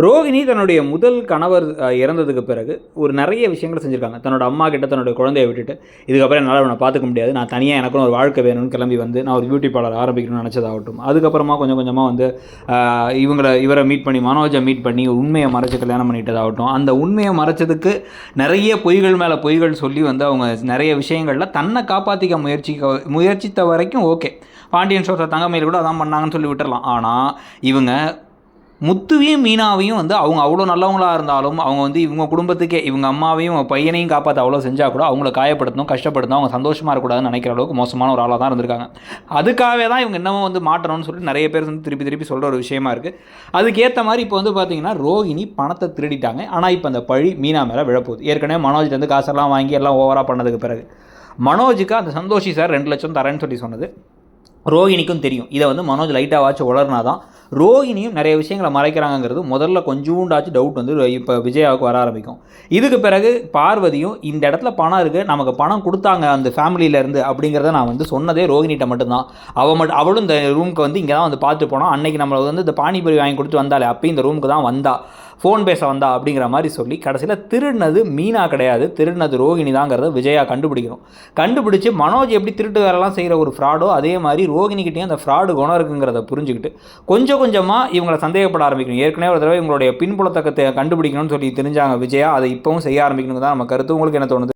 ரோகிணி தன்னுடைய முதல் கணவர் இறந்ததுக்கு பிறகு ஒரு நிறைய விஷயங்கள் செஞ்சுருக்காங்க. தன்னோட அம்மா கிட்ட தன்னுடைய குழந்தைய விட்டுட்டு, இதுக்கப்புறம் என்னால் இவனை பார்த்துக்க முடியாது, நான் தனியாக எனக்குன்னு ஒரு வாழ்க்கை வேணும்னு கிளம்பி வந்து நான் ஒரு பியூட்டி பார்லர் ஆரம்பிக்கணும்னு நினச்சதாகட்டும். அதுக்கப்புறமா கொஞ்சம் கொஞ்சமாக வந்து இவரை மீட் பண்ணி மனோஜை மீட் பண்ணி உண்மையை மறைச்சு கல்யாணம் பண்ணிட்டதாகட்டும். அந்த உண்மையை மறைச்சதுக்கு நிறைய பொய்கள் மேலே பொய்கள் சொல்லி வந்து அவங்க நிறைய விஷயங்களில் தன்னை காப்பாற்றிக்க முயற்சித்த வரைக்கும் ஓகே. பாண்டியன் ஸ்டோர்ஸில் தங்கமயில் கூட அதான் பண்ணாங்கன்னு சொல்லி விட்டுறலாம். ஆனால் இவங்க முத்துவையும் மீனாவையும் வந்து அவங்க அவ்வளோ நல்லவங்களாக இருந்தாலும் அவங்க வந்து இவங்க குடும்பத்துக்கே இவங்க அம்மாவையும் பையனையும் காப்பாற்ற அவ்வளோ செஞ்சால் கூட அவங்கள காயப்படுத்தணும், கஷ்டப்படுத்தணும், அவங்க சந்தோஷமாக இருக்கக்கூடாதுன்னு நினைக்கிற அளவுக்கு மோசமான ஒரு ஆளாக தான் இருந்திருக்காங்க. அதுக்காகவே தான் இவங்க இன்னமும் வந்து மாற்றணும்னு சொல்லிட்டு நிறைய பேர் வந்து திருப்பி திருப்பி சொல்கிற ஒரு விஷயமா இருக்குது. அதுக்கேற்ற மாதிரி இப்போ வந்து பார்த்தீங்கன்னா ரோகிணி பணத்தை திருடிட்டாங்க. ஆனால் இப்போ அந்த பழி மீனா மேலே விழப்போகுது. ஏற்கனவே மனோஜ்லேருந்து காசெல்லாம் வாங்கி எல்லாம் ஓவராக பண்ணதுக்கு பிறகு மனோஜுக்கு அந்த சந்தோஷி சார் 2 லட்சம் தரேன்னு சொல்லி சொன்னது ரோகிணிக்கும் தெரியும். இதை வந்து மனோஜ் லைட்டாக வாட்ச் உளர்னா தான் ரோகிணியும் நிறைய விஷயங்களை மறைக்கிறாங்கிறது முதல்ல கொஞ்சோண்டாச்சு டவுட் வந்து இப்போ விஜயாவுக்கு வர ஆரம்பிக்கும். இதுக்கு பிறகு பார்வதியும் இந்த இடத்துல பணம் இருக்குது, நமக்கு பணம் கொடுத்தாங்க அந்த ஃபேமிலியிலேருந்து அப்படிங்கிறத நான் வந்து சொன்னதே ரோகிணிகிட்ட மட்டும்தான். அவளும் இந்த ரூமுக்கு வந்து இங்கே தான் வந்து பார்த்து போனோம். அன்றைக்கி நம்மளை வந்து இந்த பானிபூரி வாங்கி கொடுத்து வந்தாலே அப்போ இந்த ரூமுக்கு தான் வந்தா, ஃபோன் பேச வந்தா அப்படிங்கிற மாதிரி சொல்லி கடைசியில் திருடினது மீனா கிடையாது, திருடினது ரோகிணி தாங்கிறத விஜயா கண்டுபிடிச்சு மனோஜ் எப்படி திருட்டு வேலைலாம் செய்கிற ஒரு ஃப்ராடோ அதே மாதிரி ரோகிணிக்கிட்டேயும் அந்த ஃப்ராடு குணம் இருக்குங்கிறத புரிஞ்சுக்கிட்டு கொஞ்சம் கொஞ்சமாக இவங்களை சந்தேகப்பட ஆரம்பிக்கணும். ஏற்கனவே ஒரு தடவை இவங்களுடைய பின்புலத்தக்கத்தை கண்டுபிடிக்கணும்னு சொல்லி தெரிஞ்சாங்க விஜயா, அதை இப்போவும் செய்ய ஆரம்பிக்கணும் தான் நம்ம கருத்து. உங்களுக்கு என்ன தோணுது?